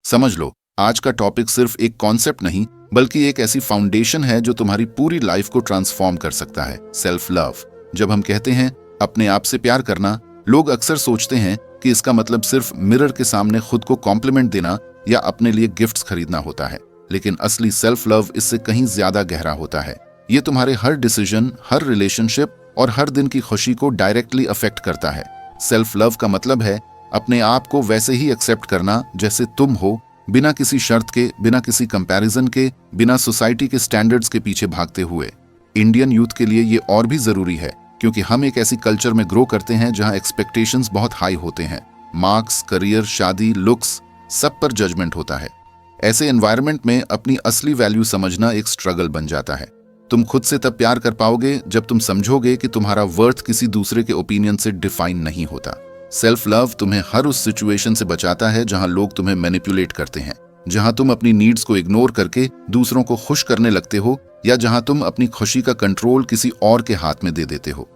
समझ लो, आज का टॉपिक सिर्फ एक कॉन्सेप्ट नहीं बल्कि एक ऐसी फाउंडेशन है जो तुम्हारी पूरी लाइफ को ट्रांसफॉर्म कर सकता है। Self love. जब हम कहते हैं अपने आप से प्यार करना, लोग अक्सर सोचते हैं कि इसका मतलब सिर्फ मिरर के सामने खुद को कॉम्प्लीमेंट देना या अपने लिए गिफ्ट्स खरीदना होता है। लेकिन असली सेल्फ लव इससे कहीं ज्यादा गहरा होता है। ये तुम्हारे हर डिसीजन, हर रिलेशनशिप और हर दिन की खुशी को डायरेक्टली अफेक्ट करता है। सेल्फ लव का मतलब है अपने आप को वैसे ही एक्सेप्ट करना जैसे तुम हो, बिना किसी शर्त के, बिना किसी कंपैरिजन के, बिना सोसाइटी के स्टैंडर्ड्स के पीछे भागते हुए। इंडियन यूथ के लिए ये और भी जरूरी है क्योंकि हम एक ऐसी कल्चर में ग्रो करते हैं जहां एक्सपेक्टेशंस बहुत हाई होते हैं। मार्क्स, करियर, शादी, लुक्स, सब पर जजमेंट होता है। ऐसे एनवायरनमेंट में अपनी असली वैल्यू समझना एक स्ट्रगल बन जाता है। तुम खुद से तब प्यार कर पाओगे जब तुम समझोगे कि तुम्हारा वर्थ किसी दूसरे के ओपिनियन से डिफाइन नहीं होता। सेल्फ लव तुम्हें हर उस सिचुएशन से बचाता है जहां लोग तुम्हें मैनिपुलेट करते हैं, जहां तुम अपनी नीड्स को इग्नोर करके दूसरों को खुश करने लगते हो, या जहां तुम अपनी खुशी का कंट्रोल किसी और के हाथ में दे देते हो।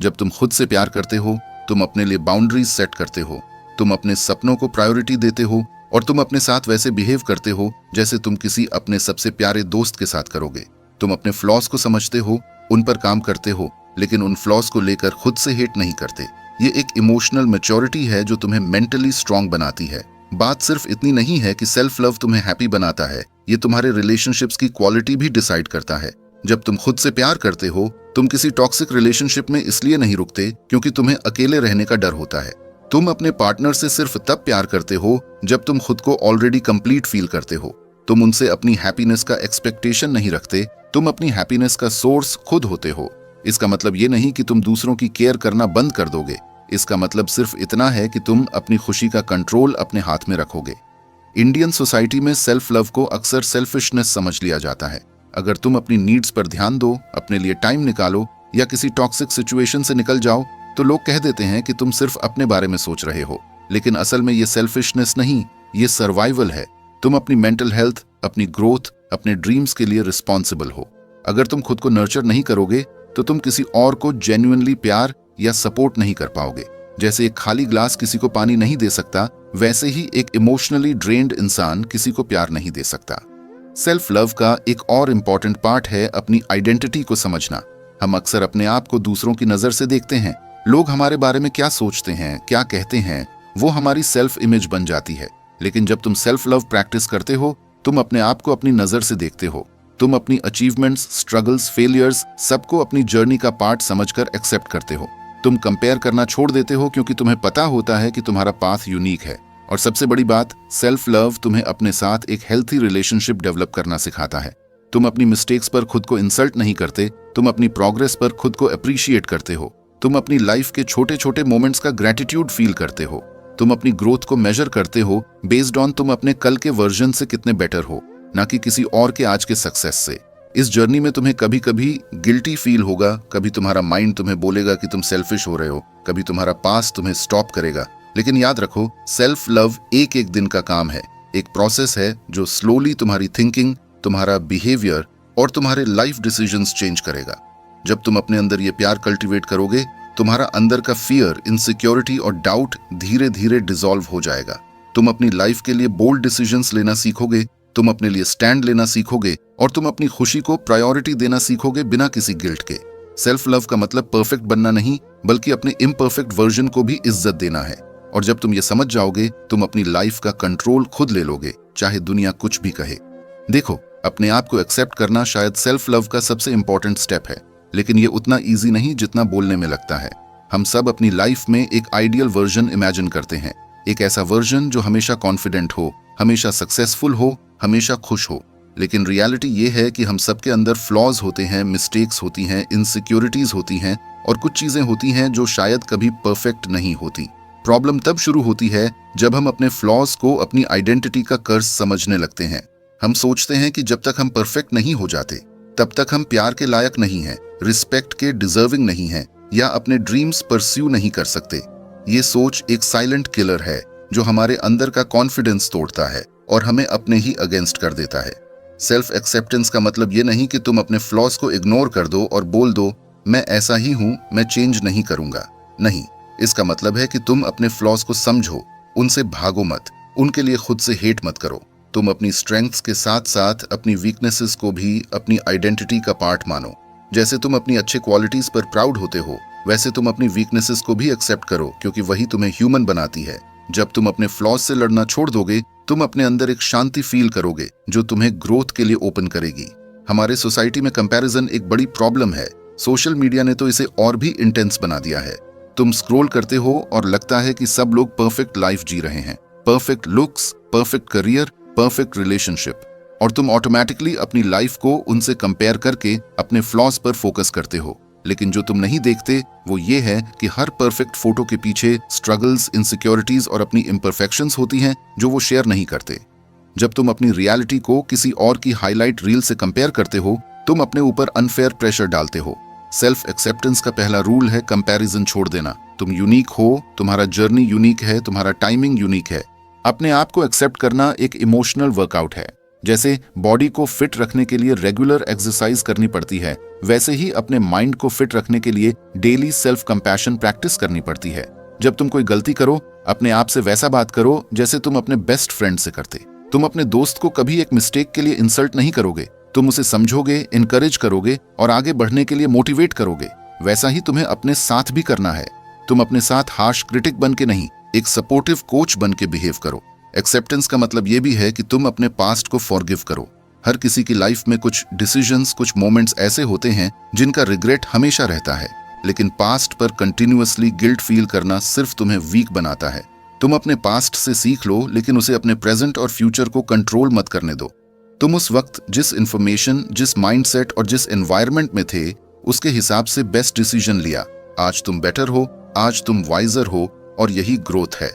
जब तुम खुद से प्यार करते हो, तुम अपने लिए बाउंड्रीज सेट करते हो, तुम अपने सपनों को प्रायोरिटी देते हो और तुम अपने साथ वैसे बिहेव करते हो जैसे तुम किसी अपने सबसे प्यारे दोस्त के साथ करोगे। तुम अपने फ्लॉज को समझते हो, उन पर काम करते हो, लेकिन उन फ्लॉज को लेकर खुद से हेट नहीं करते। ये एक इमोशनल मैच्योरिटी है जो तुम्हें मेंटली स्ट्रांग बनाती है। बात सिर्फ इतनी नहीं है कि सेल्फ लव तुम्हें हैप्पी बनाता है, ये तुम्हारे रिलेशनशिप्स की क्वालिटी भी डिसाइड करता है। जब तुम खुद से प्यार करते हो, तुम किसी टॉक्सिक रिलेशनशिप में इसलिए नहीं रुकते क्योंकि तुम्हें अकेले रहने का डर होता है। तुम अपने पार्टनर से सिर्फ तब प्यार करते हो जब तुम खुद को ऑलरेडी कंप्लीट फील करते हो। तुम उनसे अपनी हैप्पीनेस का एक्सपेक्टेशन नहीं रखते, तुम अपनी हैप्पीनेस का सोर्स खुद होते हो। इसका मतलब ये नहीं कि तुम दूसरों की केयर करना बंद कर दोगे, इसका मतलब सिर्फ इतना है कि तुम अपनी खुशी का कंट्रोल अपने हाथ में रखोगे। इंडियन सोसाइटी में सेल्फ लव को अक्सर सेल्फिशनेस समझ लिया जाता है। अगर तुम अपनी नीड्स पर ध्यान दो, अपने लिए टाइम निकालो या किसी टॉक्सिक सिचुएशन से निकल जाओ, तो लोग कह देते हैं कि तुम सिर्फ अपने बारे में सोच रहे हो। लेकिन असल में ये सेल्फिशनेस नहीं, ये सर्वाइवल है। तुम अपनी मेंटल हेल्थ, अपनी ग्रोथ, अपने ड्रीम्स के लिए रिस्पॉन्सिबल हो। अगर तुम खुद को नर्चर नहीं करोगे तो तुम किसी और को जेन्युइनली प्यार या सपोर्ट नहीं कर पाओगे। जैसे एक खाली ग्लास किसी को पानी नहीं दे सकता, वैसे ही एक इमोशनली ड्रेन्ड इंसान किसी को प्यार नहीं दे सकता। सेल्फ लव का एक और इम्पॉर्टेंट पार्ट है अपनी आइडेंटिटी को समझना। हम अक्सर अपने आप को दूसरों की नजर से देखते हैं। लोग हमारे बारे में क्या सोचते हैं, क्या कहते हैं, वो हमारी सेल्फ इमेज बन जाती है। लेकिन जब तुम सेल्फ लव प्रैक्टिस करते हो, तुम अपने आप को अपनी नजर से देखते हो। तुम अपनी अचीवमेंट्स, स्ट्रगल्स, फेलियर्स सबको अपनी जर्नी का पार्ट समझकर एक्सेप्ट करते हो। तुम कंपेयर करना छोड़ देते हो क्योंकि तुम्हें पता होता है कि तुम्हारा पाथ यूनिक है। और सबसे बड़ी बात, सेल्फ लव तुम्हें अपने साथ एक हेल्थी रिलेशनशिप डेवलप करना सिखाता है। तुम अपनी मिस्टेक्स पर खुद को इंसल्ट नहीं करते, तुम अपनी प्रोग्रेस पर खुद को अप्रिशिएट करते हो। तुम अपनी लाइफ के छोटे छोटे मोमेंट्स का ग्रेटिट्यूड फील करते हो। तुम अपनी ग्रोथ को मेजर करते हो बेस्ड ऑन तुम अपने कल के वर्जन से कितने बेटर हो, ना कि किसी और के आज के सक्सेस से। इस जर्नी में तुम्हें कभी कभी गिल्टी फील होगा, कभी तुम्हारा माइंड तुम्हें बोलेगा कि तुम सेल्फिश हो रहे हो, कभी तुम्हारा पास्ट तुम्हें स्टॉप करेगा। लेकिन याद रखो, सेल्फ लव एक एक दिन का काम है, एक प्रोसेस है जो स्लोली तुम्हारी थिंकिंग, तुम्हारा बिहेवियर और तुम्हारे लाइफ डिसीजंस चेंज करेगा। जब तुम अपने अंदर ये प्यार कल्टीवेट करोगे, तुम्हारा अंदर का फियर, इनसिक्योरिटी और डाउट धीरे धीरे डिसॉल्व हो जाएगा। तुम अपनी लाइफ के लिए बोल्ड डिसीजंस लेना सीखोगे, तुम अपने लिए स्टैंड लेना सीखोगे और तुम अपनी खुशी को प्रायोरिटी देना सीखोगे बिना किसी गिल्ट के। सेल्फ लव का मतलब परफेक्ट बनना नहीं, बल्कि अपने इम्परफेक्ट वर्जन को भी इज्जत देना है। और जब तुम ये समझ जाओगे, तुम अपनी लाइफ का कंट्रोल खुद ले लोगे, चाहे दुनिया कुछ भी कहे। देखो, अपने आप को एक्सेप्ट करना शायद सेल्फ लव का सबसे इंपॉर्टेंट स्टेप है, लेकिन ये उतना ईजी नहीं जितना बोलने में लगता है। हम सब अपनी लाइफ में एक आइडियल वर्जन इमेजिन करते हैं, एक ऐसा वर्जन जो हमेशा कॉन्फिडेंट हो, हमेशा सक्सेसफुल हो, हमेशा खुश हो। लेकिन रियलिटी ये है कि हम सबके अंदर फ्लॉज होते हैं, मिस्टेक्स होती हैं, इनसिक्योरिटीज होती हैं और कुछ चीजें होती हैं जो शायद कभी परफेक्ट नहीं होती। प्रॉब्लम तब शुरू होती है जब हम अपने फ्लॉज को अपनी आइडेंटिटी का कर्ज समझने लगते हैं। हम सोचते हैं कि जब तक हम परफेक्ट नहीं हो जाते, तब तक हम प्यार के लायक नहीं हैं, रिस्पेक्ट के डिजर्विंग नहीं हैं या अपने ड्रीम्स परस्यू नहीं कर सकते। ये सोच एक साइलेंट किलर है जो हमारे अंदर का कॉन्फिडेंस तोड़ता है और हमें अपने ही अगेंस्ट कर देता है। सेल्फ एक्सेप्टेंस का मतलब ये नहीं कि तुम अपने फ्लॉज को इग्नोर कर दो और बोल दो, मैं ऐसा ही हूं, मैं चेंज नहीं करूंगा। नहीं, इसका मतलब है कि तुम अपने फ्लॉज को समझो, उनसे भागो मत, उनके लिए खुद से हेट मत करो। तुम अपनी स्ट्रेंथ्स के साथ साथ अपनी वीकनेसेस को भी अपनी आइडेंटिटी का पार्ट मानो। जैसे तुम अपनी अच्छे क्वालिटीज पर प्राउड होते हो, वैसे तुम अपनी वीकनेसेस को भी एक्सेप्ट करो, क्योंकि वही तुम्हें ह्यूमन बनाती है। जब तुम अपने फ्लॉज से लड़ना छोड़ दोगे, तुम अपने अंदर एक शांति फील करोगे जो तुम्हें ग्रोथ के लिए ओपन करेगी। हमारे सोसाइटी में कंपैरिजन एक बड़ी प्रॉब्लम है। सोशल मीडिया ने तो इसे और भी इंटेंस बना दिया है। तुम स्क्रॉल करते हो और लगता है कि सब लोग परफेक्ट लाइफ जी रहे हैं, perfect looks, perfect career, perfect relationship, और तुम ऑटोमेटिकली अपनी लाइफ को उनसे कंपेयर करके अपने फ्लॉज पर फोकस करते हो। लेकिन जो तुम नहीं देखते वो ये है कि हर परफेक्ट फोटो के पीछे स्ट्रगल्स, इनसिक्योरिटीज और अपनी इम्परफेक्शंस होती हैं जो वो शेयर नहीं करते। जब तुम अपनी रियलिटी को किसी और की हाईलाइट रील से कंपेयर करते हो, तुम अपने ऊपर अनफेयर प्रेशर डालते हो। सेल्फ एक्सेप्टेंस का पहला रूल है कंपैरिजन छोड़ देना। तुम यूनिक हो, तुम्हारा जर्नी यूनिक है, तुम्हारा टाइमिंग यूनिक है। अपने आप को एक्सेप्ट करना एक इमोशनल वर्कआउट है। जैसे बॉडी को फिट रखने के लिए रेगुलर एक्सरसाइज करनी पड़ती है, वैसे ही अपने माइंड को फिट रखने के लिए डेली सेल्फ कंपैशन प्रैक्टिस करनी पड़ती है। जब तुम कोई गलती करो, अपने आप से वैसा बात करो जैसे तुम अपने बेस्ट फ्रेंड से करते। तुम अपने दोस्त को कभी एक मिस्टेक के लिए इंसल्ट नहीं करोगे, तुम उसे समझोगे, इनकरेज करोगे और आगे बढ़ने के लिए मोटिवेट करोगे। वैसा ही तुम्हें अपने साथ भी करना है। तुम अपने साथ हार्श क्रिटिक बन के नहीं, एक सपोर्टिव कोच बन के बिहेव करो। एक्सेप्टेंस का मतलब यह भी है कि तुम अपने पास्ट को फॉरगिव करो। हर किसी की लाइफ में कुछ डिसीजंस, कुछ मोमेंट्स ऐसे होते हैं जिनका रिग्रेट हमेशा रहता है, लेकिन पास्ट पर कंटिन्यूअसली गिल्ट फील करना सिर्फ तुम्हें वीक बनाता है। तुम अपने पास्ट से सीख लो, लेकिन उसे अपने प्रेजेंट और फ्यूचर को कंट्रोल मत करने दो। तुम उस वक्त जिस इंफॉर्मेशन, जिस माइंडसेट और जिस एनवायरनमेंट में थे, उसके हिसाब से बेस्ट डिसीजन लिया। आज तुम बेटर हो, आज तुम वाइजर हो, और यही ग्रोथ है।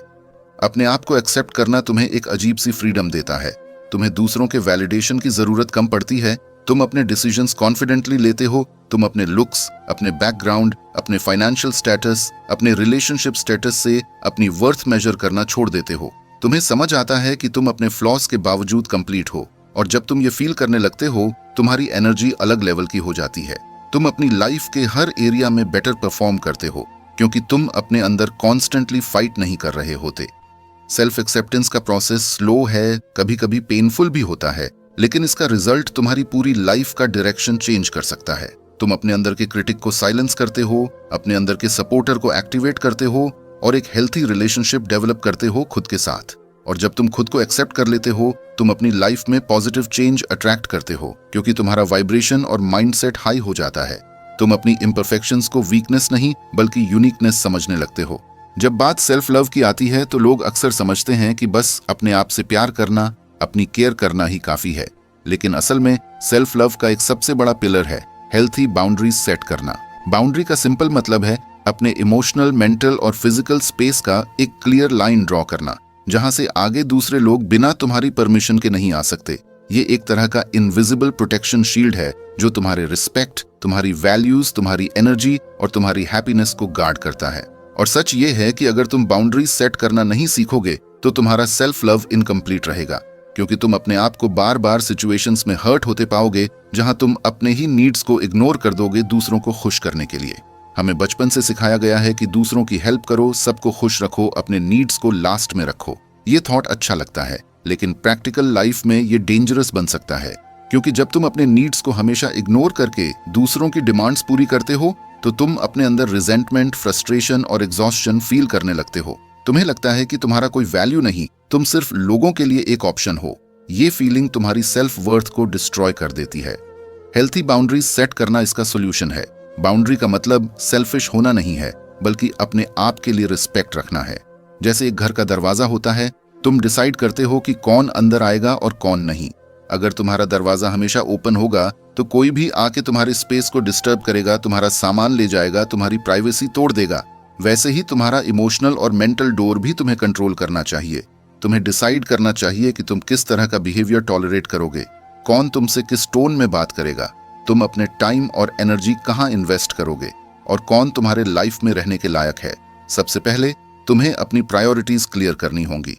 अपने आप को एक्सेप्ट करना तुम्हें एक अजीब सी फ्रीडम देता है। तुम्हें दूसरों के वैलिडेशन की जरूरत कम पड़ती है। तुम अपने डिसीजंस कॉन्फिडेंटली लेते हो। तुम अपने लुक्स, अपने बैकग्राउंड, अपने फाइनेंशियल स्टेटस, अपने रिलेशनशिप स्टेटस से अपनी वर्थ मेजर करना छोड़ देते हो। तुम्हें समझ आता है कि तुम अपने फ्लॉज के बावजूद कंप्लीट हो, और जब तुम ये फील करने लगते हो, तुम्हारी एनर्जी अलग लेवल की हो जाती है। तुम अपनी लाइफ के हर एरिया में बेटर परफॉर्म करते हो, क्योंकि तुम अपने अंदर कॉन्स्टेंटली फाइट नहीं कर रहे होते। सेल्फ एक्सेप्टेंस का प्रोसेस स्लो है, कभी कभी पेनफुल भी होता है, लेकिन इसका रिजल्ट तुम्हारी पूरी लाइफ का डायरेक्शन चेंज कर सकता है। तुम अपने अंदर के क्रिटिक को साइलेंस करते हो, अपने अंदर के सपोर्टर को एक्टिवेट करते हो, और एक हेल्थी रिलेशनशिप डेवलप करते हो खुद के साथ। और जब तुम खुद को एक्सेप्ट कर लेते हो, तुम अपनी लाइफ में पॉजिटिव चेंज अट्रैक्ट करते हो, क्योंकि तुम्हारा वाइब्रेशन और माइंडसेट हाई हो जाता है। तुम अपनी इम्परफेक्शंस को वीकनेस नहीं बल्कि यूनिकनेस समझने लगते हो। जब बात सेल्फ लव की आती है तो लोग अक्सर समझते हैं कि बस अपने आप से प्यार करना, अपनी केयर करना ही काफी है, लेकिन असल में सेल्फ लव का एक सबसे बड़ा पिलर है हेल्थी बाउंड्रीज सेट करना। बाउंड्री का सिंपल मतलब है अपने इमोशनल, मेंटल और फिजिकल स्पेस का एक क्लियर लाइन ड्रॉ करना, जहां से आगे दूसरे लोग बिना तुम्हारी परमिशन के नहीं आ सकते। ये एक तरह का इनविजिबल प्रोटेक्शन शील्ड है जो तुम्हारे रिस्पेक्ट, तुम्हारी वैल्यूज, तुम्हारी एनर्जी और तुम्हारी हैप्पीनेस को गार्ड करता है। और सच ये है कि अगर तुम बाउंड्रीज सेट करना नहीं सीखोगे तो तुम्हारा सेल्फ लव इनकम्प्लीट रहेगा, क्योंकि तुम अपने आप को बार बार सिचुएशंस में हर्ट होते पाओगे जहां तुम अपने ही नीड्स को इग्नोर कर दोगे दूसरों को खुश करने के लिए। हमें बचपन से सिखाया गया है कि दूसरों की हेल्प करो, सबको खुश रखो, अपने नीड्स को लास्ट में रखो। ये थॉट अच्छा लगता है, लेकिन प्रैक्टिकल लाइफ में ये डेंजरस बन सकता है, क्योंकि जब तुम अपने नीड्स को हमेशा इग्नोर करके दूसरों की डिमांड्स पूरी करते हो तो तुम अपने अंदर रिजेंटमेंट, फ्रस्ट्रेशन और एग्जॉस्शन फील करने लगते हो। तुम्हें लगता है कि तुम्हारा कोई वैल्यू नहीं, तुम सिर्फ लोगों के लिए एक ऑप्शन हो। ये फीलिंग तुम्हारी सेल्फ वर्थ को डिस्ट्रॉय कर देती है। हेल्थी बाउंड्रीज सेट करना इसका सोल्यूशन है। बाउंड्री का मतलब सेल्फिश होना नहीं है, बल्कि अपने आप के लिए रिस्पेक्ट रखना है। जैसे एक घर का दरवाजा होता है, तुम डिसाइड करते हो कि कौन अंदर आएगा और कौन नहीं। अगर तुम्हारा दरवाजा हमेशा ओपन होगा तो कोई भी आके तुम्हारे स्पेस को डिस्टर्ब करेगा, तुम्हारा सामान ले जाएगा, तुम्हारी प्राइवेसी तोड़ देगा। वैसे ही तुम्हारा इमोशनल और मेंटल डोर भी तुम्हें कंट्रोल करना चाहिए। तुम्हें डिसाइड करना चाहिए कि तुम किस तरह का बिहेवियर टॉलरेट करोगे, कौन तुमसे किस टोन में बात करेगा, तुम अपने टाइम और एनर्जी कहाँ इन्वेस्ट करोगे, और कौन तुम्हारे लाइफ में रहने के लायक है। सबसे पहले तुम्हें अपनी प्रायोरिटीज क्लियर करनी होंगी।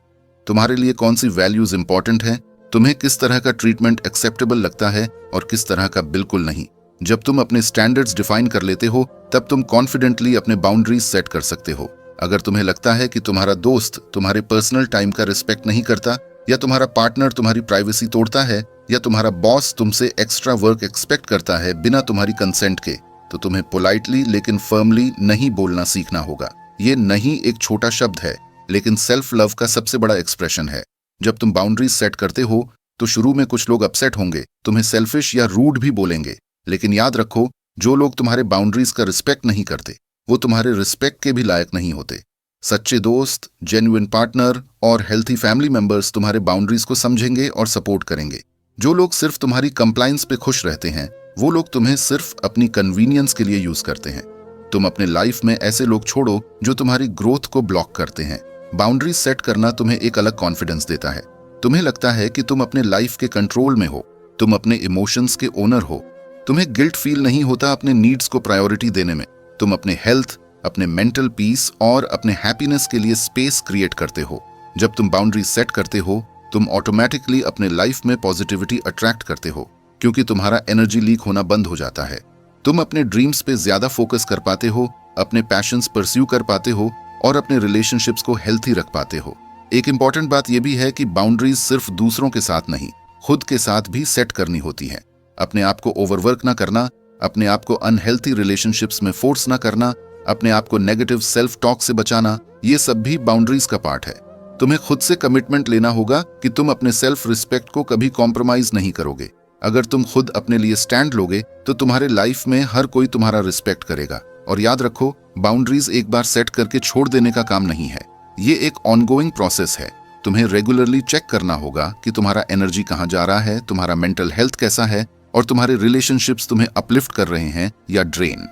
तुम्हारे लिए कौन सी वैल्यूज इंपॉर्टेंट हैं, तुम्हें किस तरह का ट्रीटमेंट एक्सेप्टेबल लगता है और किस तरह का बिल्कुल नहीं। जब तुम अपने स्टैंडर्ड्स डिफाइन कर लेते हो, तब तुम कॉन्फिडेंटली अपने बाउंड्रीज सेट कर सकते हो। अगर तुम्हें लगता है कि तुम्हारा दोस्त तुम्हारे पर्सनल टाइम का रिस्पेक्ट नहीं करता, या तुम्हारा पार्टनर तुम्हारी प्राइवेसी तोड़ता है, या तुम्हारा बॉस तुमसे एक्स्ट्रा वर्क एक्सपेक्ट करता है बिना तुम्हारी कंसेंट के, तो तुम्हें पोलाइटली लेकिन फर्मली नहीं बोलना सीखना होगा। ये नहीं एक छोटा शब्द है, लेकिन सेल्फ लव का सबसे बड़ा एक्सप्रेशन है। जब तुम बाउंड्रीज सेट करते हो तो शुरू में कुछ लोग अपसेट होंगे, तुम्हें सेल्फिश या रूड भी बोलेंगे, लेकिन याद रखो, जो लोग तुम्हारे बाउंड्रीज का रिस्पेक्ट नहीं करते वो तुम्हारे रिस्पेक्ट के भी लायक नहीं होते। सच्चे दोस्त, जेन्युइन पार्टनर और हेल्थी फैमिली मेंबर्स तुम्हारे बाउंड्रीज को समझेंगे और सपोर्ट करेंगे। जो लोग सिर्फ तुम्हारी कंप्लायंस पे खुश रहते हैं, वो लोग तुम्हें सिर्फ अपनी कन्वीनियंस के लिए यूज करते हैं। तुम अपने लाइफ में ऐसे लोग छोड़ो जो तुम्हारी ग्रोथ को ब्लॉक करते हैं। बाउंड्रीज सेट करना तुम्हें एक अलग कॉन्फिडेंस देता है। तुम्हें लगता है कि तुम अपने लाइफ के कंट्रोल में हो, तुम अपने इमोशंस के ओनर हो। तुम्हें गिल्ट फील नहीं होता अपने नीड्स को प्रायोरिटी देने में। तुम अपने हेल्थ, अपने मेंटल पीस और अपने हैप्पीनेस के लिए स्पेस क्रिएट करते हो। जब तुम बाउंड्रीज सेट करते हो, तुम ऑटोमेटिकली अपने लाइफ में पॉजिटिविटी अट्रैक्ट करते हो, क्योंकि तुम्हारा एनर्जी लीक होना बंद हो जाता है। तुम अपने ड्रीम्स पे ज्यादा फोकस कर पाते हो, अपने पैशंस परस्यू कर पाते हो और अपने रिलेशनशिप्स को हेल्थी रख पाते हो। एक इंपॉर्टेंट बात यह भी है कि बाउंड्रीज सिर्फ दूसरों के साथ नहीं, खुद के साथ भी सेट करनी होती है। अपने आप को ओवरवर्क ना करना, अपने आप को अनहेल्थी रिलेशनशिप्स में फोर्स ना करना, अपने आप को नेगेटिव सेल्फ टॉक से बचाना, ये सब भी बाउंड्रीज का पार्ट है। तुम्हें खुद से कमिटमेंट लेना होगा कि तुम अपने सेल्फ रिस्पेक्ट को कभी कॉम्प्रोमाइज नहीं करोगे। अगर तुम खुद अपने लिए स्टैंड लोगे तो तुम्हारे लाइफ में हर कोई तुम्हारा रिस्पेक्ट करेगा। और याद रखो, बाउंड्रीज एक बार सेट करके छोड़ देने का काम नहीं है, ये एक ऑनगोइंग प्रोसेस है। तुम्हें रेगुलरली चेक करना होगा कि तुम्हारा एनर्जी कहाँ जा रहा है, तुम्हारा मेंटल हेल्थ कैसा है और तुम्हारे रिलेशनशिप्स तुम्हें अपलिफ्ट कर रहे हैं या ड्रेन।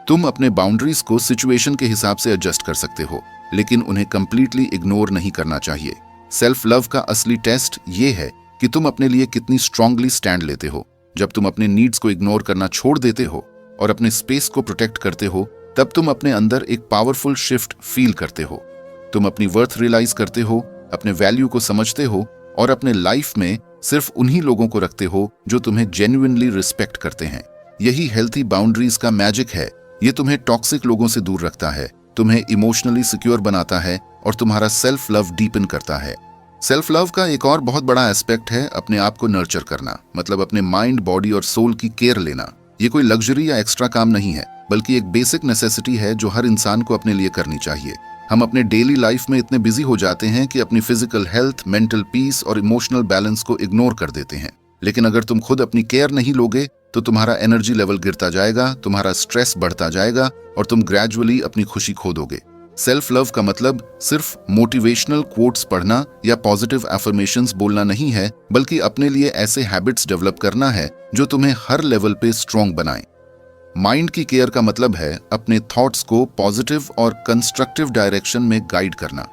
तुम अपने बाउंड्रीज को सिचुएशन के हिसाब से एडजस्ट कर सकते हो, लेकिन उन्हें कंप्लीटली इग्नोर नहीं करना चाहिए। सेल्फ लव का असली टेस्ट ये है कि तुम अपने लिए कितनी स्ट्रांगली स्टैंड लेते हो। जब तुम अपने नीड्स को इग्नोर करना छोड़ देते हो और अपने स्पेस को प्रोटेक्ट करते हो, तब तुम अपने अंदर एक पावरफुल शिफ्ट फील करते हो। तुम अपनी वर्थ रियलाइज करते हो, अपने वैल्यू को समझते हो और अपने लाइफ में सिर्फ उन्हीं लोगों को रखते हो जो तुम्हें जेन्युइनली रिस्पेक्ट करते हैं। यही हेल्थी बाउंड्रीज का मैजिक है। ये तुम्हें टॉक्सिक लोगों से दूर रखता है, तुम्हें इमोशनली सिक्योर बनाता है और तुम्हारा सेल्फ लव डीपन करता है। सेल्फ लव का एक और बहुत बड़ा एस्पेक्ट है अपने आप को नर्चर करना, मतलब अपने माइंड, बॉडी और सोल की केयर लेना। ये कोई लग्जरी या एक्स्ट्रा काम नहीं है, बल्कि एक बेसिक नेसेसिटी है जो हर इंसान को अपने लिए करनी चाहिए। हम अपने डेली लाइफ में इतने बिजी हो जाते हैं कि अपनी फिजिकल हेल्थ, मेंटल पीस और इमोशनल बैलेंस को इग्नोर कर देते हैं। लेकिन अगर तुम खुद अपनी केयर नहीं लोगे तो तुम्हारा एनर्जी लेवल गिरता जाएगा, तुम्हारा स्ट्रेस बढ़ता जाएगा और तुम ग्रेजुअली अपनी खुशी खो दोगे। सेल्फ लव का मतलब सिर्फ मोटिवेशनल कोट्स पढ़ना या पॉजिटिव एफर्मेशंस बोलना नहीं है, बल्कि अपने लिए ऐसे हैबिट्स डेवलप करना है जो तुम्हें हर लेवल पे स्ट्रांग बनाएं। माइंड की केयर का मतलब है अपने थॉट्स को पॉजिटिव और कंस्ट्रक्टिव डायरेक्शन में गाइड करना।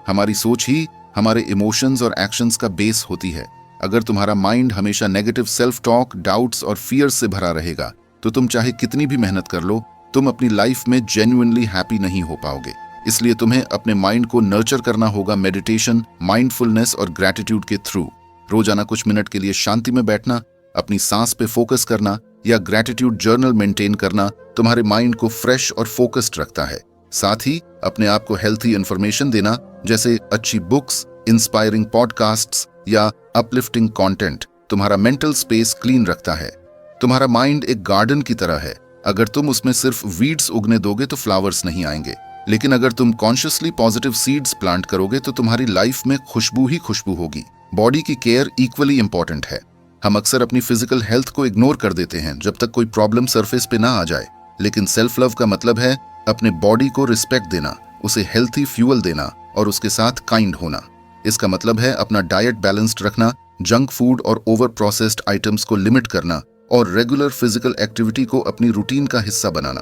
हमारी सोच ही हमारे इमोशंस और एक्शंस का बेस होती है। अगर तुम्हारा माइंड हमेशा नेगेटिव सेल्फ टॉक, डाउट्स और फियर्स से भरा रहेगा, तो तुम चाहे कितनी भी मेहनत कर लो, तुम अपनी लाइफ में जेन्युइनली हैप्पी नहीं हो पाओगे। इसलिए तुम्हें अपने माइंड को नर्चर करना होगा मेडिटेशन, माइंडफुलनेस और ग्रैटिट्यूड के थ्रू। रोजाना कुछ मिनट के लिए शांति में बैठना, अपनी सांस पे फोकस करना या ग्रैटिट्यूड जर्नल मेंटेन करना तुम्हारे माइंड को फ्रेश और फोकस्ड रखता है। साथ ही अपने आप को हेल्थी इंफॉर्मेशन देना, जैसे अच्छी बुक्स, इंस्पायरिंग पॉडकास्ट्स या अपलिफ्टिंग कंटेंट, तुम्हारा मेंटल स्पेस क्लीन रखता है। तुम्हारा माइंड एक गार्डन की तरह है। अगर तुम उसमें सिर्फ वीड्स उगने दोगे तो फ्लावर्स नहीं आएंगे, लेकिन अगर तुम कॉन्शियसली पॉजिटिव सीड्स प्लांट करोगे तो तुम्हारी लाइफ में खुशबू ही खुशबू होगी। बॉडी की केयर इक्वली इंपॉर्टेंट है। हम अक्सर अपनी फिजिकल हेल्थ को इग्नोर कर देते हैं जब तक कोई प्रॉब्लम सरफेस पे ना आ जाए, लेकिन सेल्फ लव का मतलब है अपने बॉडी को रिस्पेक्ट देना, उसे हेल्थी फ्यूल देना और उसके साथ काइंड होना। इसका मतलब है अपना डाइट बैलेंस्ड रखना, जंक फूड और ओवर प्रोसेस्ड आइटम्स को लिमिट करना और रेगुलर फिजिकल एक्टिविटी को अपनी रूटीन का हिस्सा बनाना।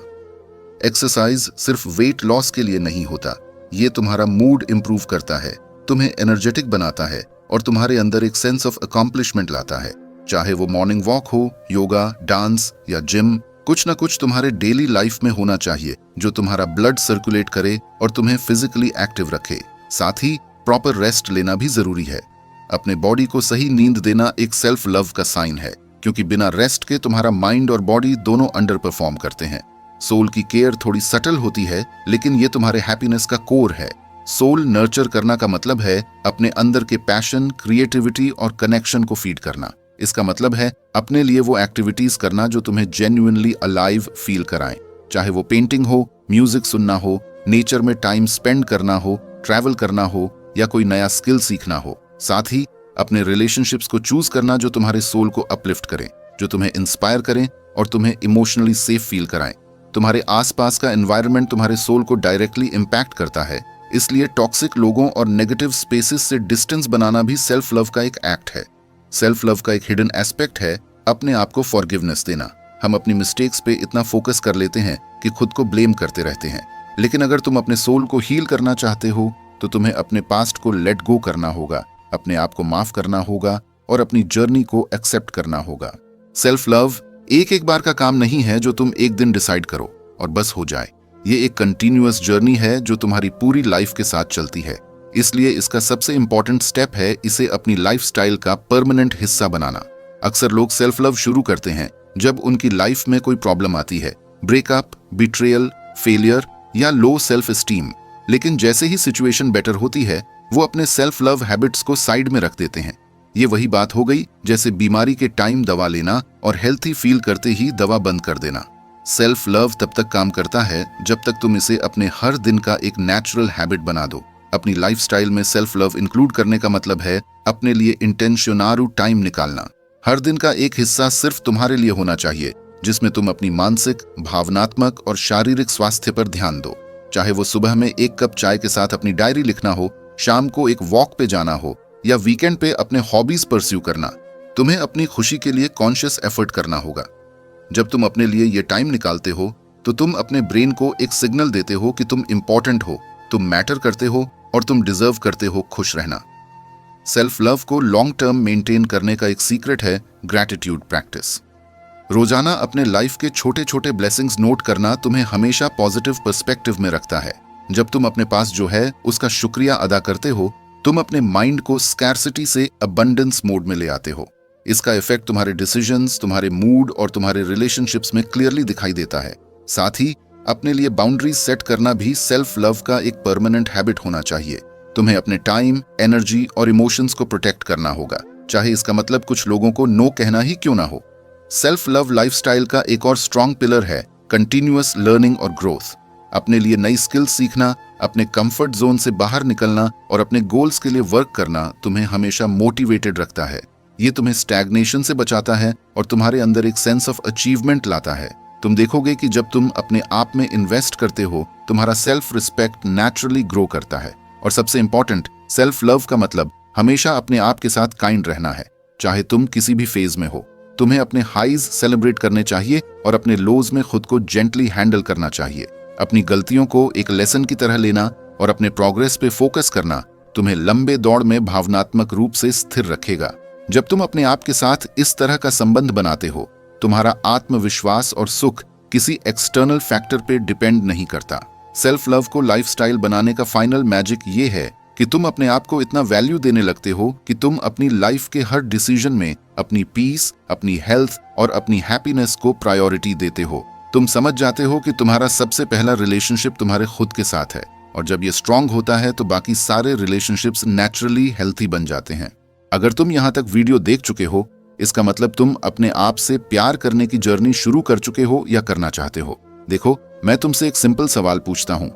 एक्सरसाइज सिर्फ वेट लॉस के लिए नहीं होता, ये तुम्हारा मूड इंप्रूव करता है, तुम्हें एनर्जेटिक बनाता है और तुम्हारे अंदर एक सेंस ऑफ अकॉम्प्लिशमेंट लाता है। चाहे वो मॉर्निंग वॉक हो, योगा, डांस या जिम, कुछ ना कुछ तुम्हारे डेली लाइफ में होना चाहिए जो तुम्हारा ब्लड सर्कुलेट करे और तुम्हें फिजिकली एक्टिव रखे। साथ ही प्रॉपर रेस्ट लेना भी जरूरी है। अपने बॉडी को सही नींद देना एक सेल्फ लव का साइन है, क्योंकि बिना रेस्ट के तुम्हारा माइंड और बॉडी दोनों अंडर परफॉर्म करते हैं। सोल की केयर थोड़ी सटल होती है, लेकिन ये तुम्हारे हैप्पीनेस का कोर है। सोल नर्चर करना का मतलब है अपने अंदर के पैशन, क्रिएटिविटी और कनेक्शन को फीड करना। इसका मतलब है अपने लिए वो एक्टिविटीज करना जो तुम्हें जेन्युइनली अलाइव फील कराएं, चाहे वो पेंटिंग हो, म्यूजिक सुनना हो, नेचर में टाइम स्पेंड करना हो, ट्रैवल करना हो या कोई नया स्किल सीखना हो। साथ ही अपने रिलेशनशिप्स को चूज करना जो तुम्हारे सोल को अपलिफ्ट करें, जो तुम्हें इंस्पायर करें और तुम्हें इमोशनली सेफ फील कराएं। तुम्हारे आसपास का एनवायरनमेंट तुम्हारे सोल को डायरेक्टली इम्पैक्ट करता है, इसलिए टॉक्सिक लोगों और नेगेटिव स्पेसेस से डिस्टेंस बनाना भी सेल्फ लव का एक एक्ट है। सेल्फ लव का एक हिडन एस्पेक्ट है अपने आप को फॉरगिवनेस देना। हम अपनी मिस्टेक्स पे इतना फोकस कर लेते हैं कि खुद को ब्लेम करते रहते हैं, लेकिन अगर तुम अपने सोल को हील करना चाहते हो तो तुम्हें अपने पास्ट को लेट गो करना होगा, अपने आप को माफ करना होगा और अपनी जर्नी को एक्सेप्ट करना होगा। सेल्फ लव एक बार का काम नहीं है जो तुम एक दिन डिसाइड करो और बस हो जाए। ये एक कंटिन्यूअस जर्नी है जो तुम्हारी पूरी लाइफ के साथ चलती है। इसलिए इसका सबसे इंपॉर्टेंट स्टेप है इसे अपनी लाइफस्टाइल का परमानेंट हिस्सा बनाना। अक्सर लोग सेल्फ लव शुरू करते हैं जब उनकी लाइफ में कोई प्रॉब्लम आती है, ब्रेकअप, बिट्रेयल, फेलियर या लो सेल्फ एस्टीम। लेकिन जैसे ही सिचुएशन बेटर होती है वो अपने सेल्फ लव हैबिट्स को साइड में रख देते हैं। ये वही बात हो गई जैसे बीमारी के टाइम दवा लेना और हेल्थी फील करते ही दवा बंद कर देना। सेल्फ लव तब तक काम करता है जब तक तुम इसे अपने हर दिन का एक नेचुरल हैबिट बना दो। अपनी लाइफस्टाइल में सेल्फ लव इंक्लूड करने का मतलब है अपने लिए इंटेंशनारू टाइम निकालना। हर दिन का एक हिस्सा सिर्फ तुम्हारे लिए होना चाहिए, जिसमें तुम अपनी मानसिक, भावनात्मक और शारीरिक स्वास्थ्य पर ध्यान दो। चाहे वो सुबह में एक कप चाय के साथ अपनी डायरी लिखना हो, शाम को एक वॉक पे जाना हो या वीकेंड पे अपने हॉबीज परस्यू करना, तुम्हें अपनी खुशी के लिए कॉन्शियस एफर्ट करना होगा। जब तुम अपने लिए ये टाइम निकालते हो तो तुम अपने ब्रेन को एक सिग्नल देते हो कि तुम इंपॉर्टेंट हो, तुम मैटर करते हो और तुम डिजर्व करते हो खुश रहना। सेल्फ लव को लॉन्ग टर्म मेंटेन करने का एक सीक्रेट है ग्रैटिट्यूड प्रैक्टिस। रोजाना अपने लाइफ के छोटे छोटे ब्लेसिंग्स नोट करना तुम्हें हमेशा पॉजिटिव पर्सपेक्टिव में रखता है। जब तुम अपने पास जो है उसका शुक्रिया अदा करते हो, तुम अपने माइंड को स्कैर्सिटी से अबंडेंस मोड में ले आते हो। इसका इफेक्ट तुम्हारे डिसीजंस, तुम्हारे मूड और तुम्हारे रिलेशनशिप्स में क्लियरली दिखाई देता है। साथ ही अपने लिए बाउंड्रीज सेट करना भी सेल्फ लव का एक परमानेंट हैबिट होना चाहिए। तुम्हें अपने टाइम, एनर्जी और इमोशंस को प्रोटेक्ट करना होगा, चाहे इसका मतलब कुछ लोगों को नो कहना ही क्यों ना हो। सेल्फ लव लाइफस्टाइल का एक और स्ट्रॉन्ग पिलर है कंटिन्यूअस लर्निंग और ग्रोथ। अपने लिए नई स्किल्स सीखना, अपने कंफर्ट जोन से बाहर निकलना और अपने गोल्स के लिए वर्क करना तुम्हें हमेशा मोटिवेटेड रखता है। ये तुम्हें स्टैग्नेशन से बचाता है और तुम्हारे अंदर एक सेंस ऑफ अचीवमेंट लाता है। तुम देखोगे कि जब तुम अपने आप में इन्वेस्ट करते हो, तुम्हारा सेल्फ रिस्पेक्ट नेचुरली ग्रो करता है। और सबसे इंपॉर्टेंट, सेल्फ लव का मतलब हमेशा अपने आप के साथ काइंड रहना है, चाहे तुम किसी भी फेज में हो। तुम्हें अपने हाईज सेलिब्रेट करने चाहिए और अपने लोज में खुद को जेंटली हैंडल करना चाहिए। अपनी गलतियों को एक लेसन की तरह लेना और अपने प्रोग्रेस पे फोकस करना तुम्हें लंबे दौड़ में भावनात्मक रूप से स्थिर रखेगा। जब तुम अपने आप के साथ इस तरह का संबंध बनाते हो, तुम्हारा आत्मविश्वास और सुख किसी एक्सटर्नल फैक्टर पे डिपेंड नहीं करता। सेल्फ लव को लाइफस्टाइल बनाने का फाइनल मैजिक ये है कि तुम अपने आप को इतना वैल्यू देने लगते हो कि तुम अपनी लाइफ के हर डिसीजन में अपनी पीस, अपनी हेल्थ और अपनी हैप्पीनेस को प्रायोरिटी देते हो। तुम समझ जाते हो कि तुम्हारा सबसे पहला रिलेशनशिप तुम्हारे खुद के साथ है, और जब ये स्ट्रांग होता है तो बाकी सारे रिलेशनशिप्स नेचुरली हेल्थी बन जाते हैं। अगर तुम यहाँ तक वीडियो देख चुके हो, इसका मतलब तुम अपने आप से प्यार करने की जर्नी शुरू कर चुके हो या करना चाहते हो। देखो, मैं तुमसे एक सिंपल सवाल पूछता हूँ।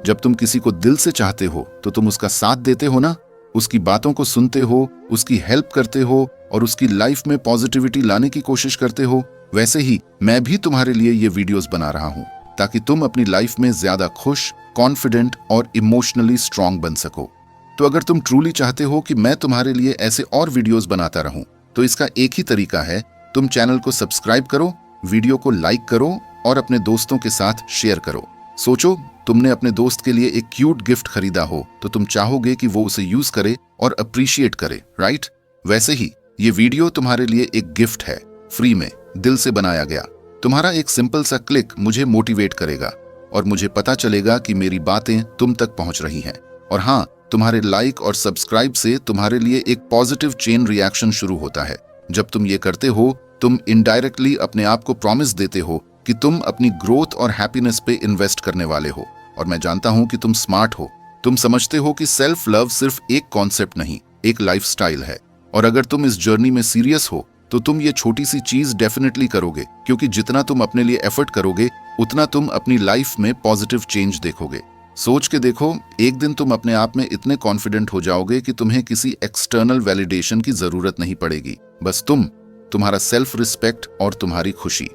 जब तुम किसी को दिल से चाहते हो तो तुम उसका साथ देते हो ना? उसकी बातों को सुनते हो, उसकी हेल्प करते हो और उसकी लाइफ में पॉजिटिविटी लाने की कोशिश करते हो। वैसे ही मैं भी तुम्हारे लिए ये वीडियोस बना रहा हूँ ताकि तुम अपनी लाइफ में ज्यादा खुश, कॉन्फिडेंट और इमोशनली स्ट्रांग बन सको। तो अगर तुम ट्रूली चाहते हो कि मैं तुम्हारे लिए ऐसे और वीडियोस बनाता रहूं, तो इसका एक ही तरीका है, तुम चैनल को सब्सक्राइब करो, वीडियो को लाइक करो और अपने दोस्तों के साथ शेयर करो। सोचो, तुमने अपने दोस्त के लिए एक क्यूट गिफ्ट खरीदा हो तो तुम चाहोगे कि वो उसे यूज करे और अप्रिशिएट करे, राइट? वैसे ही ये वीडियो तुम्हारे लिए एक गिफ्ट है, फ्री में, दिल से बनाया गया। तुम्हारा एक सिंपल सा क्लिक मुझे मोटिवेट करेगा और मुझे पता चलेगा कि मेरी बातें तुम तक पहुंच रही हैं। और हाँ, तुम्हारे लाइक और सब्सक्राइब से तुम्हारे लिए एक पॉजिटिव चेन रिएक्शन शुरू होता है। जब तुम ये करते हो, तुम इनडायरेक्टली अपने आप को प्रॉमिस देते हो कि तुम अपनी ग्रोथ और हैप्पीनेस पे इन्वेस्ट करने वाले हो। और मैं जानता हूं कि तुम स्मार्ट हो, तुम समझते हो कि सेल्फ लव सिर्फ एक कॉन्सेप्ट नहीं, एक लाइफस्टाइल है। और अगर तुम इस जर्नी में सीरियस हो तो तुम ये छोटी सी चीज डेफिनेटली करोगे, क्योंकि जितना तुम अपने लिए एफर्ट करोगे उतना तुम अपनी लाइफ में पॉजिटिव चेंज देखोगे। सोच के देखो, एक दिन तुम अपने आप में इतने कॉन्फिडेंट हो जाओगे कि तुम्हें किसी एक्सटर्नल वैलिडेशन की जरूरत नहीं पड़ेगी, बस तुम्हारा सेल्फ रिस्पेक्ट और तुम्हारी खुशी।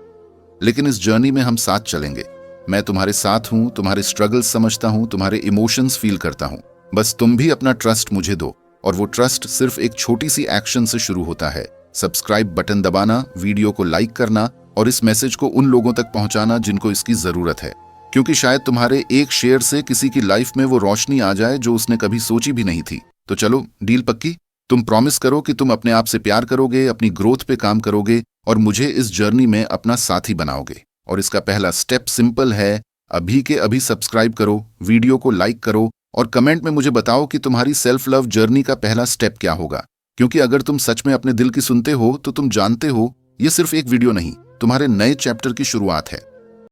लेकिन इस जर्नी में हम साथ चलेंगे। मैं तुम्हारे साथ हूं, तुम्हारे स्ट्रगल्स समझता हूं, तुम्हारे इमोशंस फील करता हूं। बस तुम भी अपना ट्रस्ट मुझे दो, और वो ट्रस्ट सिर्फ एक छोटी सी एक्शन से शुरू होता है। सब्सक्राइब बटन दबाना, वीडियो को लाइक करना और इस मैसेज को उन लोगों तक पहुंचाना जिनको इसकी जरूरत है, क्योंकि शायद तुम्हारे एक शेयर से किसी की लाइफ में वो रोशनी आ जाए जो उसने कभी सोची भी नहीं थी। तो चलो, डील पक्की? तुम प्रॉमिस करो कि तुम अपने आप से प्यार करोगे, अपनी ग्रोथ पे काम करोगे और मुझे इस जर्नी में अपना साथी बनाओगे। और इसका पहला स्टेप सिंपल है, अभी के अभी सब्सक्राइब करो, वीडियो को लाइक करो और कमेंट में मुझे बताओ कि तुम्हारी सेल्फ लव जर्नी का पहला स्टेप क्या होगा। क्योंकि अगर तुम सच में अपने दिल की सुनते हो तो तुम जानते हो ये सिर्फ एक वीडियो नहीं, तुम्हारे नए चैप्टर की शुरुआत है।